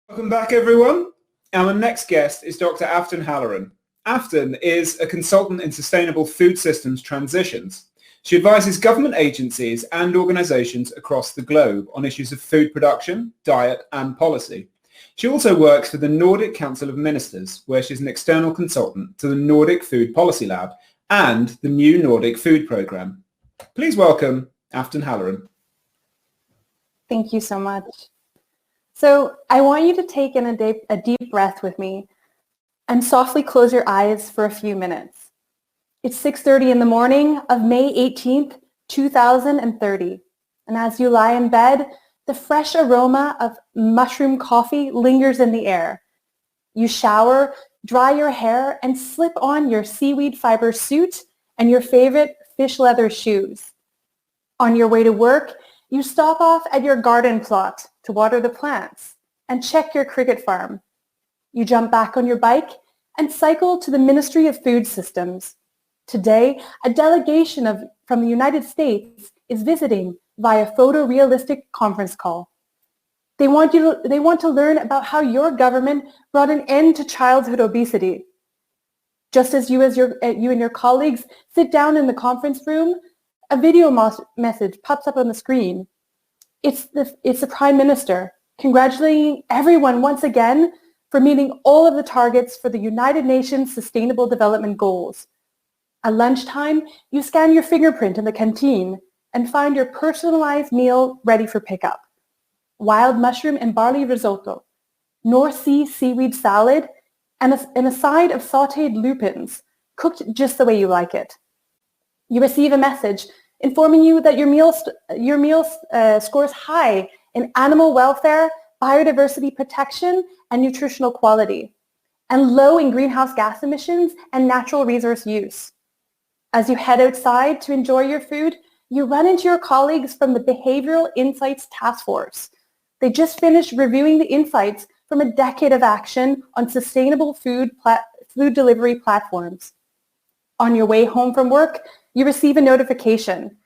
Welcome back, everyone. Our next guest is Dr. Afton Halloran. Afton is a consultant in sustainable food systems transitions. She advises government agencies and organisations across the globe on issues of food production, diet and policy. She also works for the Nordic Council of Ministers, where she's an external consultant to the Nordic Food Policy Lab and the new Nordic Food Programme. Please welcome Afton Halloran. Thank you so much. So I want you to take in a deep breath with me and softly close your eyes for a few minutes. It's 6:30 in the morning of May 18th, 2030. And as you lie in bed, the fresh aroma of mushroom coffee lingers in the air. You shower, dry your hair, and slip on your seaweed fiber suit and your favorite fish leather shoes. On your way to work, you stop off at your garden plot to water the plants and check your cricket farm. You jump back on your bike and cycle to the Ministry of Food Systems. Today, a delegation from the United States is visiting via photorealistic conference call. They want to learn about how your government brought an end to childhood obesity. Just as you and your colleagues sit down in the conference room, a video message pops up on the screen. It's the Prime Minister congratulating everyone once again for meeting all of the targets for the United Nations Sustainable Development Goals. At lunchtime, you scan your fingerprint in the canteen and find your personalized meal ready for pickup. Wild mushroom and barley risotto, North Sea seaweed salad, and a side of sautéed lupins, cooked just the way you like it. You receive a message informing you that your meal scores high in animal welfare, biodiversity protection, and nutritional quality, and low in greenhouse gas emissions and natural resource use. As you head outside to enjoy your food, you run into your colleagues from the Behavioral Insights Task Force. They just finished reviewing the insights from a decade of action on sustainable food delivery platforms. On your way home from work, you receive a notification.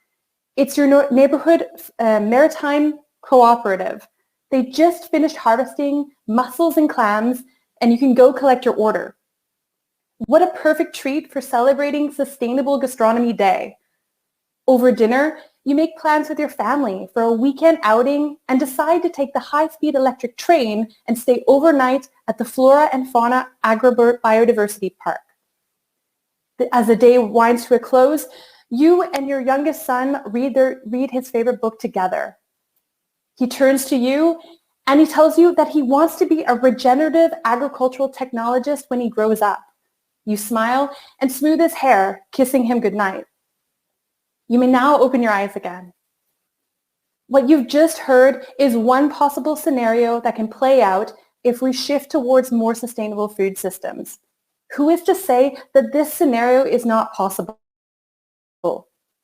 It's your neighborhood maritime cooperative. They just finished harvesting mussels and clams, and you can go collect your order. What a perfect treat for celebrating Sustainable Gastronomy Day. Over dinner, you make plans with your family for a weekend outing and decide to take the high-speed electric train and stay overnight at the Flora and Fauna Agro-Biodiversity Park. As the day winds to a close, you and your youngest son read his favorite book together. He turns to you and he tells you that he wants to be a regenerative agricultural technologist when he grows up. You smile and smooth his hair, kissing him goodnight. You may now open your eyes again. What you've just heard is one possible scenario that can play out if we shift towards more sustainable food systems. Who is to say that this scenario is not possible?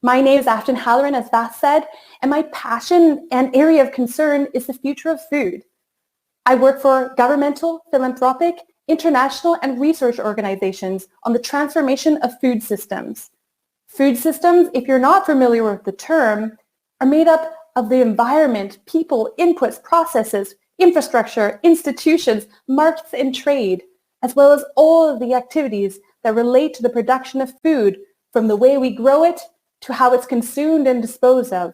My name is Afton Halloran, as Vas said, and my passion and area of concern is the future of food. I work for governmental, philanthropic, international, and research organizations on the transformation of food systems. Food systems, if you're not familiar with the term, are made up of the environment, people, inputs, processes, infrastructure, institutions, markets, and trade, as well as all of the activities that relate to the production of food, from the way we grow it to how it's consumed and disposed of.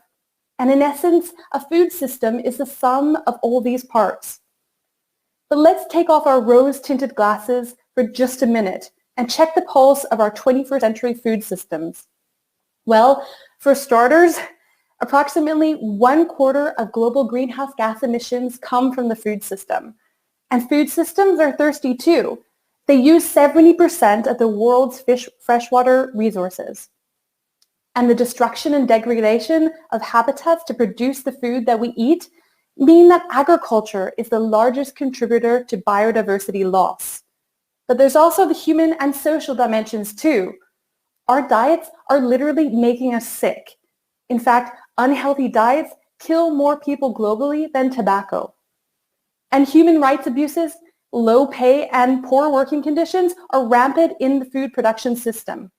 And in essence, a food system is the sum of all these parts. But let's take off our rose-tinted glasses for just a minute and check the pulse of our 21st century food systems. Well, for starters, approximately 1/4 of global greenhouse gas emissions come from the food system. And food systems are thirsty too. They use 70% of the world's freshwater resources. And the destruction and degradation of habitats to produce the food that we eat mean that agriculture is the largest contributor to biodiversity loss. But there's also the human and social dimensions too. Our diets are literally making us sick. In fact, unhealthy diets kill more people globally than tobacco. And human rights abuses, low pay, and poor working conditions are rampant in the food production system.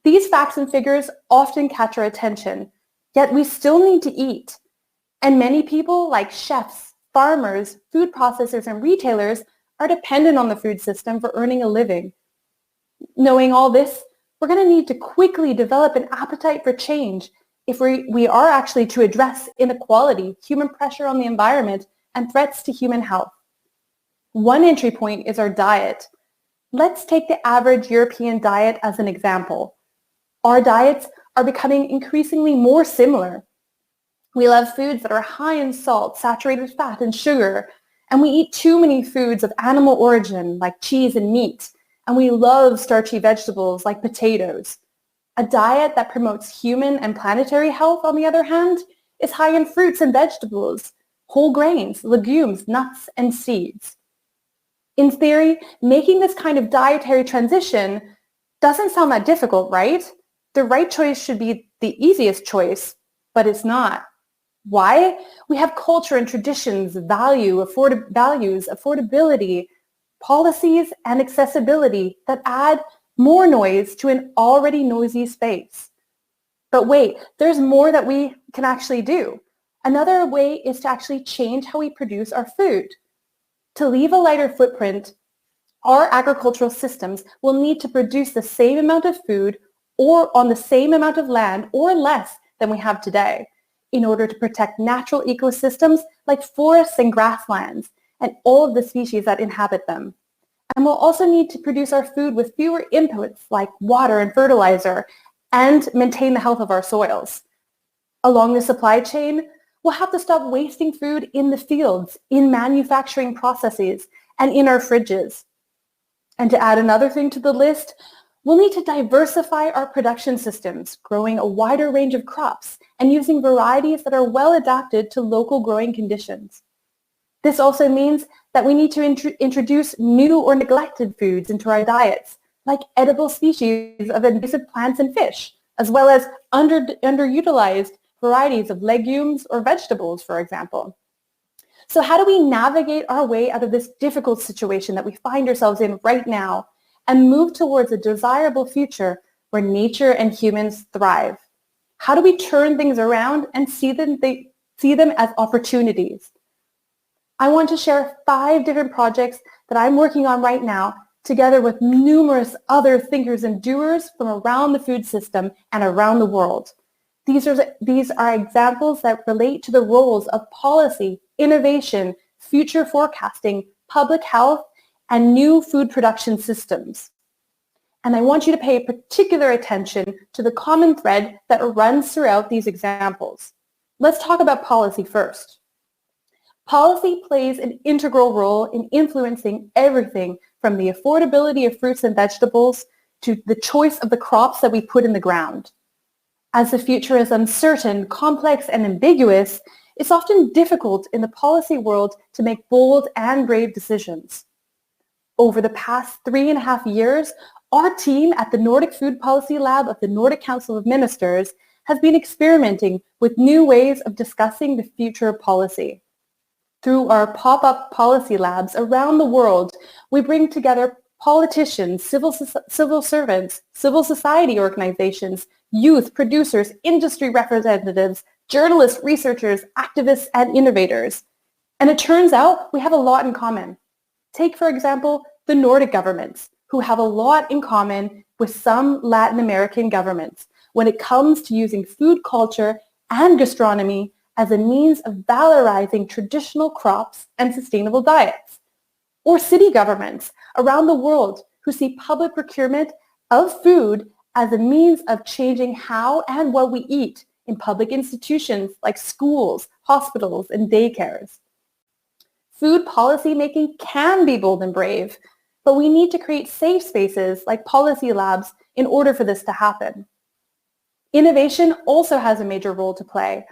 These facts and figures often catch our attention, yet we still need to eat. And many people, like chefs, farmers, food processors, and retailers are dependent on the food system for earning a living. Knowing all this, we're going to need to quickly develop an appetite for change if we are actually to address inequality, human pressure on the environment, and threats to human health. One entry point is our diet. Let's take the average European diet as an example. Our diets are becoming increasingly more similar. We love foods that are high in salt, saturated fat, and sugar, and we eat too many foods of animal origin like cheese and meat, and we love starchy vegetables like potatoes. A diet that promotes human and planetary health, on the other hand, is high in fruits and vegetables, whole grains, legumes, nuts, and seeds. In theory, making this kind of dietary transition doesn't sound that difficult, right? The right choice should be the easiest choice, but it's not. Why? We have culture and traditions, values, affordability, policies, and accessibility that add more noise to an already noisy space. But wait, there's more that we can actually do. Another way is to actually change how we produce our food. To leave a lighter footprint, our agricultural systems will need to produce the same amount of food or on the same amount of land or less than we have today in order to protect natural ecosystems like forests and grasslands and all of the species that inhabit them. And we'll also need to produce our food with fewer inputs like water and fertilizer and maintain the health of our soils. Along the supply chain, we'll have to stop wasting food in the fields, in manufacturing processes, and in our fridges. And to add another thing to the list, we'll need to diversify our production systems, growing a wider range of crops and using varieties that are well adapted to local growing conditions. This also means that we need to introduce new or neglected foods into our diets, like edible species of invasive plants and fish, as well as underutilized varieties of legumes or vegetables, for example. So how do we navigate our way out of this difficult situation that we find ourselves in right now and move towards a desirable future where nature and humans thrive? How do we turn things around and see them as opportunities? I want to share 5 different projects that I'm working on right now, together with numerous other thinkers and doers from around the food system and around the world. These are examples that relate to the roles of policy, innovation, future forecasting, public health, and new food production systems. And I want you to pay particular attention to the common thread that runs throughout these examples. Let's talk about policy first. Policy plays an integral role in influencing everything from the affordability of fruits and vegetables to the choice of the crops that we put in the ground. As the future is uncertain, complex, and ambiguous, it's often difficult in the policy world to make bold and brave decisions. Over the past 3.5 years, our team at the Nordic Food Policy Lab of the Nordic Council of Ministers has been experimenting with new ways of discussing the future of policy. Through our pop-up policy labs around the world, we bring together politicians, civil servants, civil society organizations, youth, producers, industry representatives, journalists, researchers, activists, and innovators. And it turns out we have a lot in common. Take, for example, the Nordic governments, who have a lot in common with some Latin American governments when it comes to using food culture and gastronomy as a means of valorizing traditional crops and sustainable diets. Or city governments around the world who see public procurement of food as a means of changing how and what we eat in public institutions like schools, hospitals, and daycares. Food policy making can be bold and brave, but we need to create safe spaces like policy labs in order for this to happen. Innovation also has a major role to play.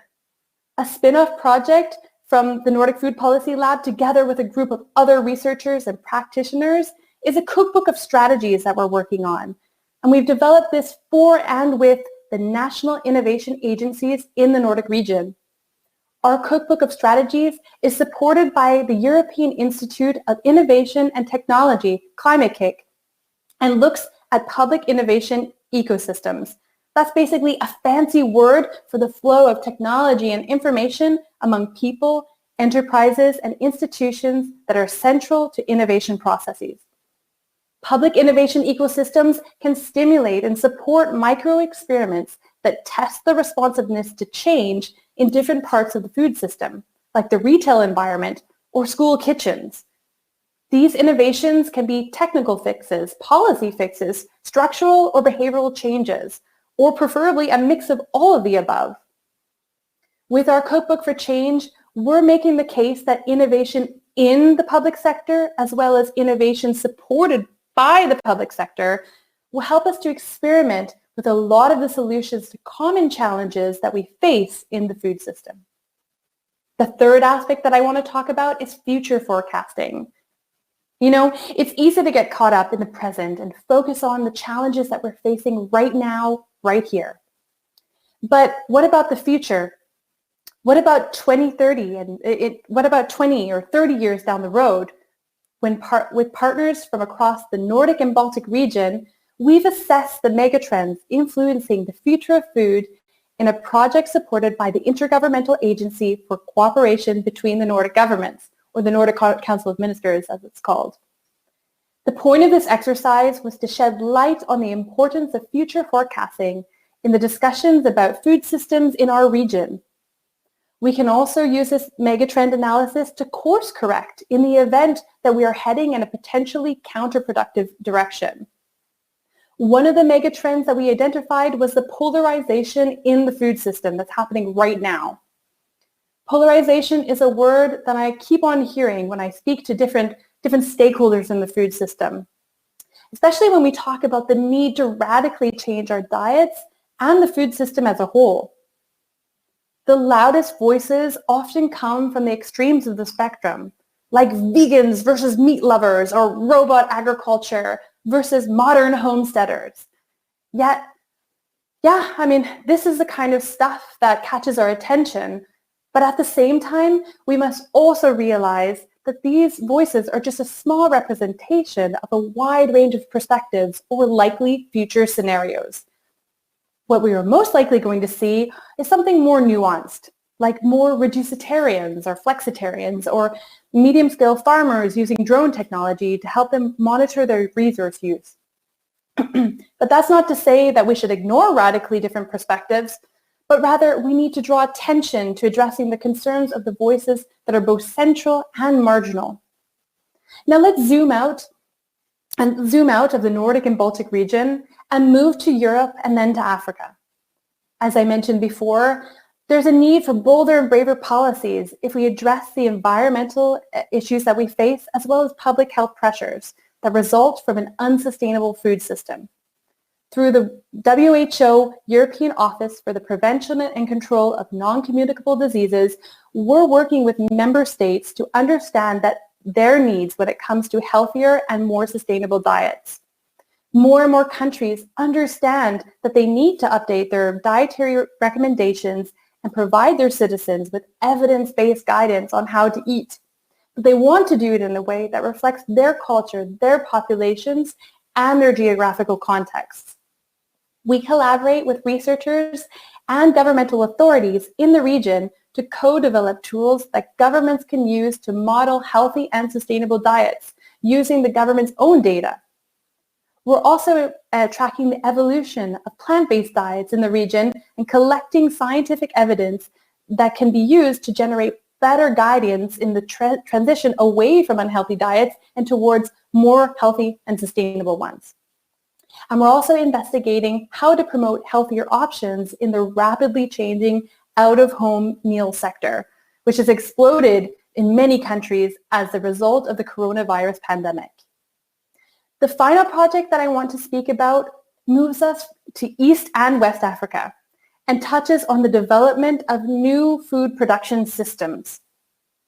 A spin-off project from the Nordic Food Policy Lab, together with a group of other researchers and practitioners, is a cookbook of strategies that we're working on. And we've developed this for and with the national innovation agencies in the Nordic region. Our cookbook of strategies is supported by the European Institute of Innovation and Technology, ClimateKick, and looks at public innovation ecosystems. That's basically a fancy word for the flow of technology and information among people enterprises, and institutions that are central to innovation processes. Public innovation ecosystems can stimulate and support micro-experiments that test the responsiveness to change in different parts of the food system, like the retail environment or school kitchens. These innovations can be technical fixes, policy fixes, structural or behavioral changes, or preferably a mix of all of the above. With our Cookbook for Change, we're making the case that innovation in the public sector, as well as innovation supported by the public sector, will help us to experiment with a lot of the solutions to common challenges that we face in the food system. The third aspect that I want to talk about is future forecasting. You know, it's easy to get caught up in the present and focus on the challenges that we're facing right now, right here. But what about the future? What about 2030 and what about 20 or 30 years down the road? With partners from across the Nordic and Baltic region, we've assessed the megatrends influencing the future of food in a project supported by the Intergovernmental Agency for Cooperation between the Nordic Governments, or the Nordic Council of Ministers as it's called. The point of this exercise was to shed light on the importance of future forecasting in the discussions about food systems in our region. We can also use this megatrend analysis to course correct in the event that we are heading in a potentially counterproductive direction. One of the megatrends that we identified was the polarization in the food system that's happening right now. Polarization is a word that I keep on hearing when I speak to different stakeholders in the food system, especially when we talk about the need to radically change our diets and the food system as a whole. The loudest voices often come from the extremes of the spectrum, like vegans versus meat lovers or robot agriculture versus modern homesteaders. Yet, this is the kind of stuff that catches our attention, but at the same time, we must also realize that these voices are just a small representation of a wide range of perspectives or likely future scenarios. What we are most likely going to see is something more nuanced, like more reducitarians or flexitarians or medium-scale farmers using drone technology to help them monitor their resource use. But that's not to say that we should ignore radically different perspectives, but rather we need to draw attention to addressing the concerns of the voices that are both central and marginal. Now let's zoom out of the Nordic and Baltic region and move to Europe and then to Africa. As I mentioned before, there's a need for bolder and braver policies if we address the environmental issues that we face, as well as public health pressures that result from an unsustainable food system. Through the WHO European Office for the Prevention and Control of Non-Communicable Diseases, we're working with member states to understand their needs when it comes to healthier and more sustainable diets. More and more countries understand that they need to update their dietary recommendations and provide their citizens with evidence-based guidance on how to eat. But they want to do it in a way that reflects their culture, their populations, and their geographical contexts. We collaborate with researchers and governmental authorities in the region to co-develop tools that governments can use to model healthy and sustainable diets using the government's own data. We're also tracking the evolution of plant-based diets in the region and collecting scientific evidence that can be used to generate better guidance in the transition away from unhealthy diets and towards more healthy and sustainable ones. And we're also investigating how to promote healthier options in the rapidly changing out-of-home meal sector, which has exploded in many countries as a result of the coronavirus pandemic. The final project that I want to speak about moves us to East and West Africa and touches on the development of new food production systems.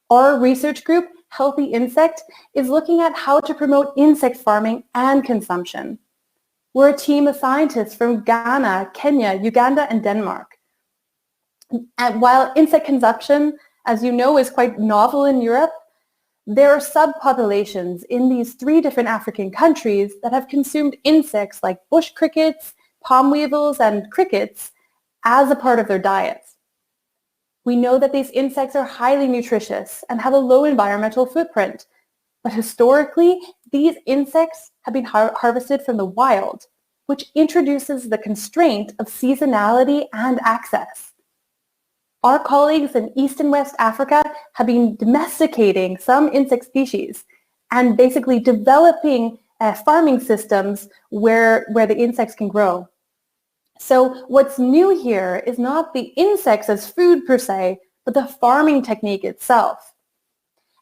Our research group, Healthy Insect, is looking at how to promote insect farming and consumption. We're a team of scientists from Ghana, Kenya, Uganda, and Denmark. And while insect consumption, as you know, is quite novel in Europe, there are subpopulations in these 3 different African countries that have consumed insects like bush crickets, palm weevils, and crickets as a part of their diets. We know that these insects are highly nutritious and have a low environmental footprint. But historically, these insects have been harvested from the wild, which introduces the constraint of seasonality and access. Our colleagues in East and West Africa have been domesticating some insect species and basically developing farming systems where the insects can grow. So what's new here is not the insects as food per se, but the farming technique itself.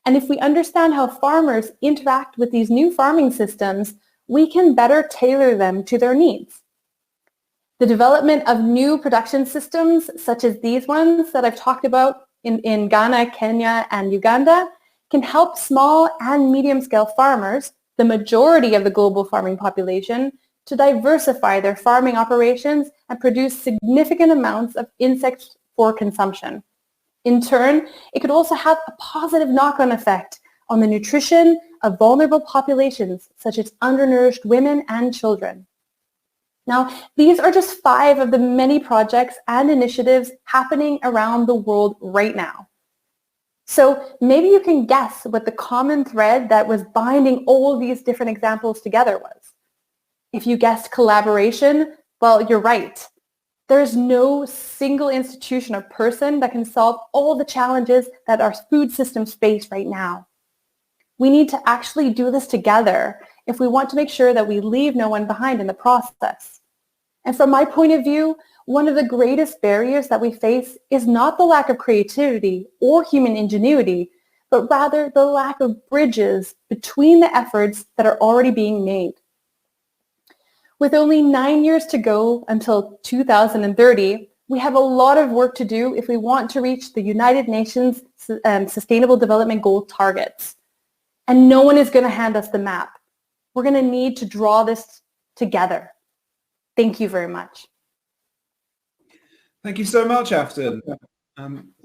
And if we understand how farmers interact with these new farming systems, we can better tailor them to their needs. The development of new production systems, such as these ones that I've talked about in Ghana, Kenya, and Uganda, can help small and medium-scale farmers, the majority of the global farming population, to diversify their farming operations and produce significant amounts of insects for consumption. In turn, it could also have a positive knock-on effect on the nutrition of vulnerable populations, such as undernourished women and children. Now, these are just 5 of the many projects and initiatives happening around the world right now. So maybe you can guess what the common thread that was binding all these different examples together was. If you guessed collaboration, well, you're right. There's no single institution or person that can solve all the challenges that our food systems face right now. We need to actually do this together if we want to make sure that we leave no one behind in the process. And from my point of view, one of the greatest barriers that we face is not the lack of creativity or human ingenuity, but rather the lack of bridges between the efforts that are already being made. With only 9 years to go until 2030, we have a lot of work to do if we want to reach the United Nations Sustainable Development Goal targets. And no one is going to hand us the map. We're going to need to draw this together. Thank you very much. Thank you so much, Afton.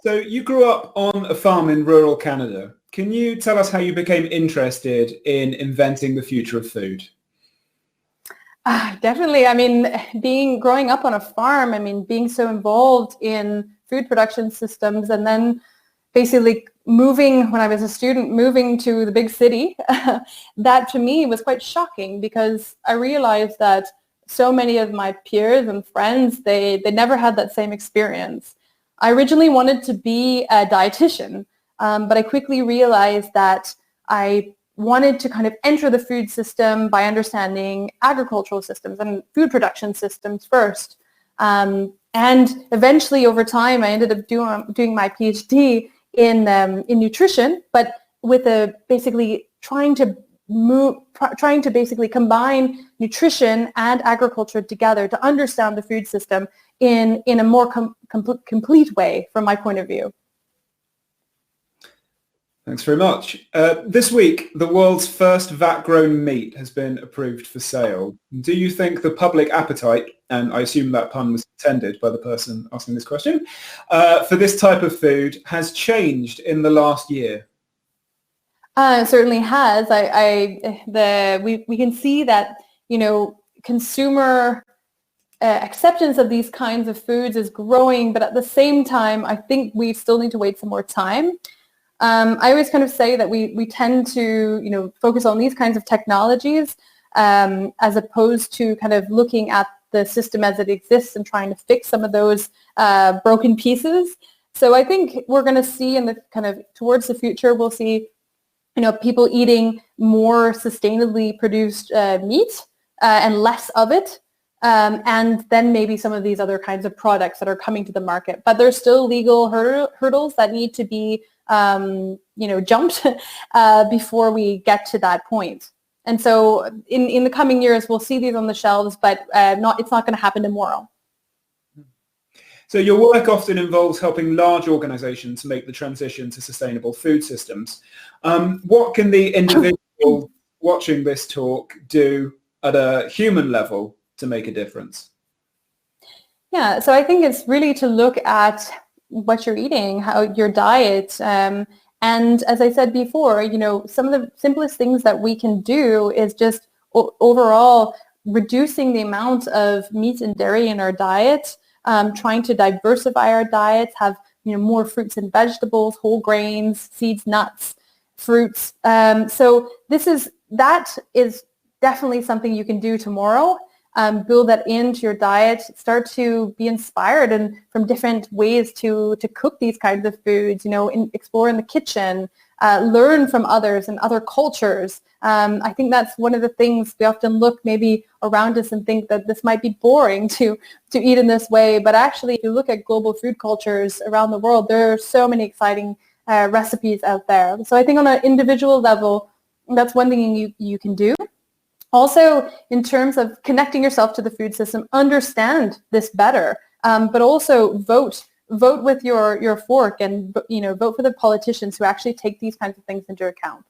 So you grew up on a farm in rural Canada. Can you tell us how you became interested in inventing the future of food? Definitely. I mean, growing up on a farm, being so involved in food production systems and then basically moving, when I was a student, moving to the big city, that to me was quite shocking because I realized that so many of my peers and friends, they never had that same experience. I originally wanted to be a dietitian, but I quickly realized that I wanted to kind of enter the food system by understanding agricultural systems and food production systems first. And eventually over time, I ended up doing my PhD in nutrition, but with basically trying to basically combine nutrition and agriculture together to understand the food system in a more complete way from my point of view. Thanks very much. This week, the world's first vat-grown meat has been approved for sale. Do you think the public appetite, and I assume that pun was intended by the person asking this question, for this type of food has changed in the last year? It certainly has. We can see that, consumer acceptance of these kinds of foods is growing, but at the same time, I think we still need to wait some more time. I always kind of say that we tend to, focus on these kinds of technologies as opposed to kind of looking at the system as it exists and trying to fix some of those broken pieces. So I think we're going to see in the kind of towards the future, we'll see, people eating more sustainably produced meat and less of it. And then maybe some of these other kinds of products that are coming to the market. But there's still legal hurdles that need to be jumped before we get to that point. And so in the coming years, we'll see these on the shelves, but it's not going to happen tomorrow. So your work often involves helping large organizations make the transition to sustainable food systems. What can the individual watching this talk do at a human level to make a difference? Yeah, so I think it's really to look at what you're eating, how your diet, and as I said before, some of the simplest things that we can do is just overall reducing the amount of meat and dairy in our diet, trying to diversify our diets, have more fruits and vegetables, whole grains, seeds, nuts, fruits. So that is definitely something you can do tomorrow. Build that into your diet. Start to be inspired and from different ways to cook these kinds of foods. Explore in the kitchen. Learn from others and other cultures. I think that's one of the things we often look maybe around us and think that this might be boring to eat in this way. But actually, if you look at global food cultures around the world, there are so many exciting recipes out there. So I think on an individual level, that's one thing you can do. Also, in terms of connecting yourself to the food system, understand this better, but also vote with your fork and vote for the politicians who actually take these kinds of things into account.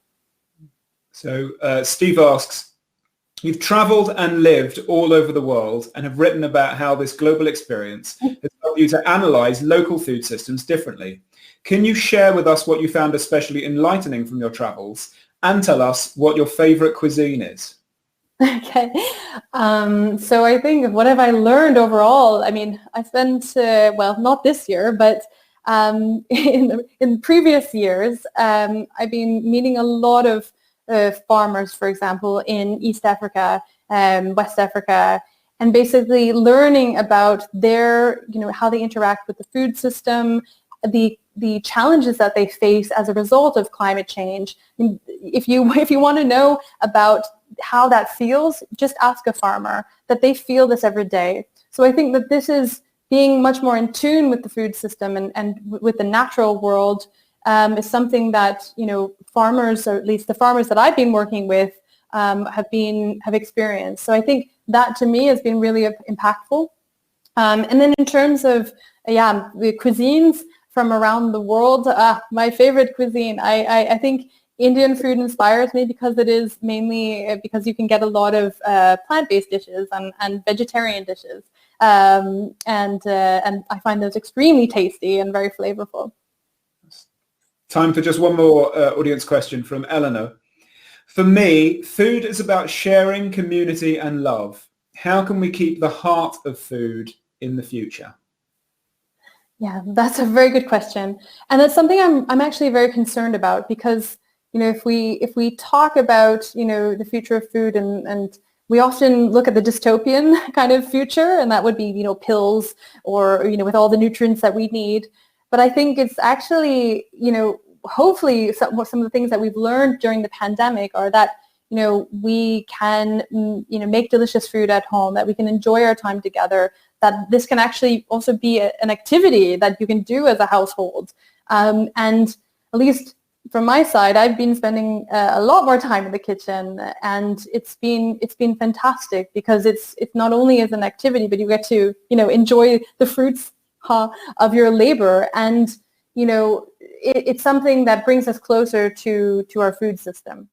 So Steve asks, you've traveled and lived all over the world and have written about how this global experience has helped you to analyze local food systems differently. Can you share with us what you found especially enlightening from your travels and tell us what your favorite cuisine is? Okay. So I think what have I learned overall? I mean, I spent, not this year, but in previous years, I've been meeting a lot of farmers, for example, in East Africa, West Africa, and basically learning about how they interact with the food system, the challenges that they face as a result of climate change. If you want to know about how that feels, just ask a farmer, that they feel this every day. So I think that this is being much more in tune with the food system and with the natural world is something that, farmers, or at least the farmers that I've been working with, have experienced. So I think that to me has been really impactful. And then in terms of, the cuisines from around the world, my favorite cuisine, I think Indian food inspires me because it is mainly because you can get a lot of plant-based dishes and vegetarian dishes. And I find those extremely tasty and very flavorful. Time for just one more audience question from Eleanor. For me, food is about sharing, community and love. How can we keep the heart of food in the future? Yeah, that's a very good question. And that's something I'm actually very concerned about because, if we talk about, the future of food and we often look at the dystopian kind of future, and that would be, pills or, with all the nutrients that we need. But I think it's actually, hopefully some of the things that we've learned during the pandemic are that, we can, make delicious food at home, that we can enjoy our time together, that this can actually also be an activity that you can do as a household. And at least from my side, I've been spending a lot more time in the kitchen, and it's been fantastic because it's not only as an activity, but you get to enjoy the fruits of your labor, and it's something that brings us closer to our food system.